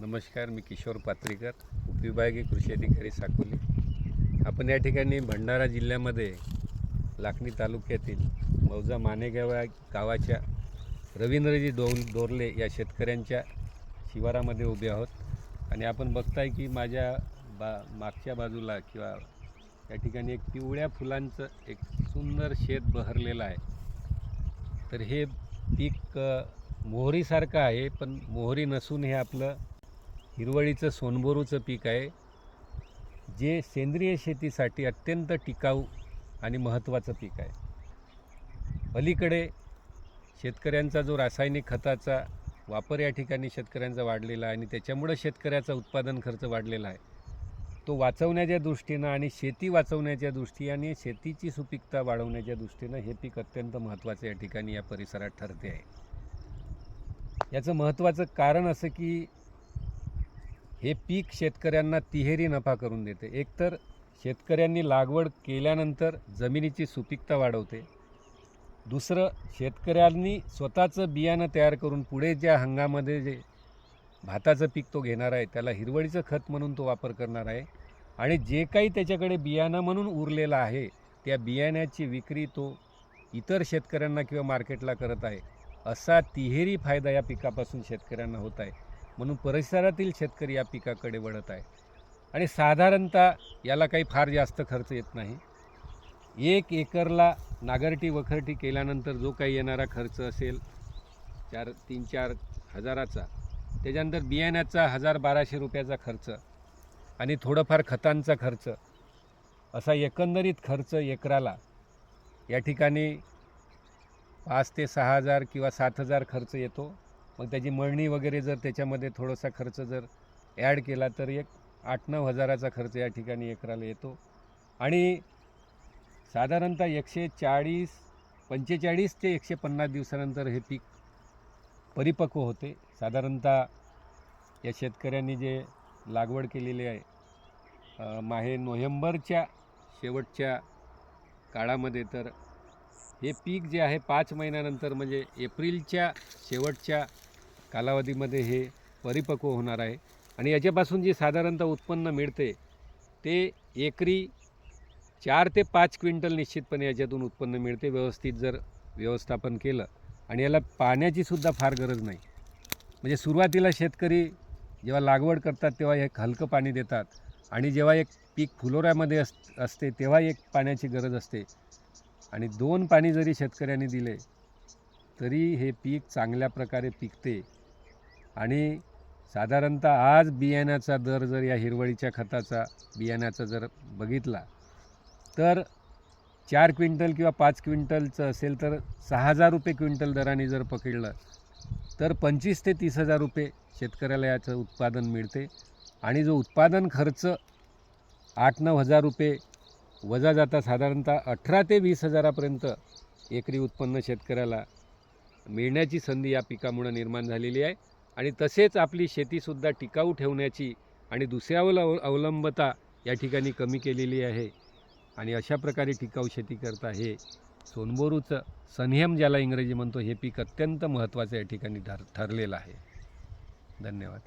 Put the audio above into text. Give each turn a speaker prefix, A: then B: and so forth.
A: नमस्कार, मी किशोर पात्रीकर, उपविभागीय कृषी अधिकारी साकोली. आपण या ठिकाणी भंडारा जिल्ह्यामध्ये लाखनी तालुक्यातील मौजा मानेगाव गावाच्या रवींद्रजी दोरले या शेतकऱ्यांच्या शिवारामध्ये उभे आहोत. आणि आपण बघताय की माझ्या मागच्या बाजूला किंवा या ठिकाणी एक पिवळ्या फुलांचं एक सुंदर शेत बहरलेलं आहे. तर हे पीक मोहरीसारखं आहे, पण मोहरी नसून हे आपलं हिरवळीचं सोनबोरूचं पीक आहे, जे सेंद्रिय शेतीसाठी अत्यंत टिकाऊ आणि महत्त्वाचं पीक आहे. अलीकडे शेतकऱ्यांचा जो रासायनिक खताचा वापर या ठिकाणी शेतकऱ्यांचा वाढलेला आहे आणि त्याच्यामुळे शेतकऱ्याचा उत्पादन खर्च वाढलेला आहे. तो वाचवण्याच्या दृष्टीनं आणि शेती वाचवण्याच्या दृष्टीने शेतीची सुपीकता वाढवण्याच्या दृष्टीनं हे पीक अत्यंत महत्त्वाचं या ठिकाणी या परिसरात ठरते आहे. याचं महत्त्वाचं कारण असं की हे पीक शेतकऱ्यांना तिहेरी नफा करून देते. एकतर शेतकऱ्यांनी लागवड केल्यानंतर जमिनीची सुपीकता वाढवते. दुसरं, शेतकऱ्यांनी स्वतःचं बियाणं तयार करून पुढे ज्या हंगामामध्ये जे भाताचं पीक तो घेणार आहे त्याला हिरवळीचं खत म्हणून तो वापर करणार आहे. आणि जे काही त्याच्याकडे बियाणं म्हणून उरलेलं आहे त्या बियाण्याची विक्री तो इतर शेतकऱ्यांना किंवा मार्केटला करत आहे. असा तिहेरी फायदा या पिकापासून शेतकऱ्यांना होत आहे. म्हणून परिसरातील शेतकरी या पिकाकडे वळत आहे. आणि साधारणतः याला काही फार जास्त खर्च येत नाही. 1 एकरला नांगरटी वखरटी केल्यानंतर जो काही येणारा खर्च असेल 3-4 हजाराचा, त्याच्यानंतर बियाण्याचा 1000-1200 रुपयाचा खर्च आणि थोडंफार खतांचा खर्च, असा एकंदरीत खर्च एकराला या ठिकाणी 5 ते 6 हजार किंवा 7 हजार खर्च येतो. मग त्याची मळणी वगैरे जर त्याच्यामध्ये थोडासा खर्च जर ॲड केला तर एक 8-9 हजाराचा खर्च या ठिकाणी एकराला येतो. आणि साधारणतः 145 ते 150 दिवसानंतर हे पीक परिपक्व होते. साधारणतः या शेतकऱ्यांनी जे लागवड केलेली आहे नोव्हेंबरच्या शेवटच्या काळामध्ये, तर हे पीक जे आहे 5 महिन्यानंतर म्हणजे एप्रिलच्या शेवटच्या कालावधीमध्ये हे परिपक्व होणार आहे. आणि याच्यापासून जे साधारणतः उत्पन्न मिळते ते एकरी 4 ते 5 क्विंटल निश्चितपणे याच्यातून उत्पन्न मिळते, व्यवस्थित जर व्यवस्थापन केलं. आणि याला पाण्याची सुद्धा फार गरज नाही. म्हणजे सुरुवातीला शेतकरी जेव्हा लागवड करतात तेव्हा एक हलकं पाणी देतात आणि जेव्हा एक पीक फुलोऱ्यामध्ये असते तेव्हा एक पाण्याची गरज असते. आणि 2 पाणी जरी शेतकऱ्यांनी दिले तरी हे पीक चांगल्या प्रकारे पिकते. आणि साधारणतः आज बियाण्याचा दर जर या हिरवळीच्या खताचा बियाण्याचा जर बघितला तर 4 क्विंटल किंवा 5 क्विंटलचं असेल तर 6000 रुपये क्विंटल दराने जर पकडलं तर 25 ते 30 हजार रुपये शेतकऱ्याला याचं उत्पादन मिळते. आणि जो उत्पादन खर्च 8-9 हजार रुपये वजा जाता साधारणतः 18 ते 20 हजारापर्यंत एकरी उत्पन्न शेतकऱ्याला मिळण्याची संधी या पिकामुळे निर्माण झालेली आहे. आणि तसेच आपली शेतीसुद्धा टिकाऊ ठेवण्याची आणि दुसऱ्यावर अवलंबता या ठिकाणी कमी केलेली आहे. आणि अशा प्रकारे टिकाऊ शेती करता हे सोनबोरूचं सन्हेम ज्याला इंग्रजी म्हणतो हे पीक अत्यंत महत्त्वाचं या ठिकाणी ठरलेलं आहे. धन्यवाद.